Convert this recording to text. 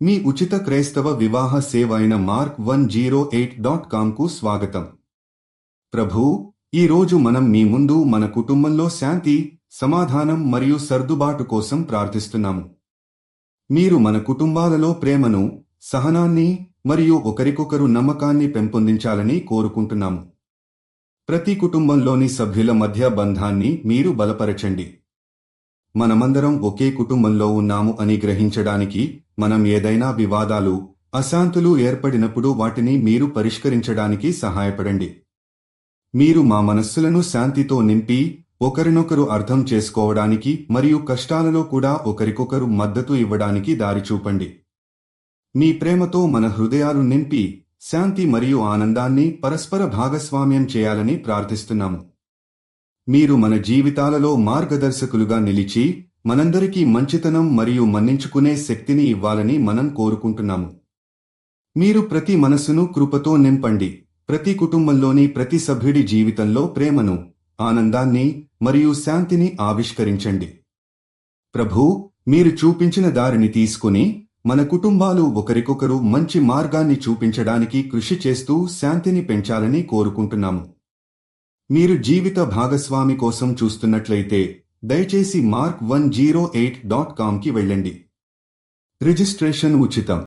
మీ ఉచిత క్రైస్తవ వివాహ సేవ అయిన mark108.comకు స్వాగతం. ప్రభూ, ఈ రోజు మనం మీ ముందు మన కుటుంబంలో శాంతి, సమాధానం మరియు సర్దుబాటు కోసం ప్రార్థిస్తున్నాము. మీరు మన కుటుంబాలలో ప్రేమను, సహనాన్ని మరియు ఒకరికొకరు నమ్మకాన్ని పెంపొందించాలని కోరుకుంటున్నాము. ప్రతి కుటుంబంలోని సభ్యుల మధ్య బంధాన్ని మీరు బలపరచండి. మనమందరం ఒకే కుటుంబంలో ఉన్నాము అని గ్రహించడానికి మనం ఏదైనా వివాదాలు, అశాంతులు ఏర్పడినప్పుడు వాటిని మీరు పరిష్కరించడానికి సహాయపడండి. మీరు మా మనస్సులను శాంతితో నింపి, ఒకరినొకరు అర్థం చేసుకోవడానికి మరియు కష్టాలలో కూడా ఒకరికొకరు మద్దతు ఇవ్వడానికి దారి చూపండి. మీ ప్రేమతో మన హృదయాలు నింపి, శాంతి మరియు ఆనందాన్ని పరస్పర భాగస్వామ్యం చేయాలని ప్రార్థిస్తున్నాము. మీరు మన జీవితాలలో మార్గదర్శకులుగా నిలిచి, మనందరికీ మంచితనం మరియు మన్నించుకునే శక్తిని ఇవ్వాలని మనం కోరుకుంటున్నాము. మీరు ప్రతి మనసును కృపతో నింపండి. ప్రతి కుటుంబంలోని ప్రతి సభ్యుడి జీవితంలో ప్రేమను, ఆనందాన్ని మరియు శాంతిని ఆవిష్కరించండి. ప్రభూ, మీరు చూపించిన దారిని తీసుకుని, మన కుటుంబాలు ఒకరికొకరు మంచి మార్గాన్ని చూపించడానికి కృషి చేస్తూ శాంతిని పెంచాలని కోరుకుంటున్నాము. మీరు జీవిత భాగస్వామి కోసం చూస్తున్నట్లయితే దయచేసి mark108.comకి వెళ్ళండి. రిజిస్ట్రేషన్ ఉచితం.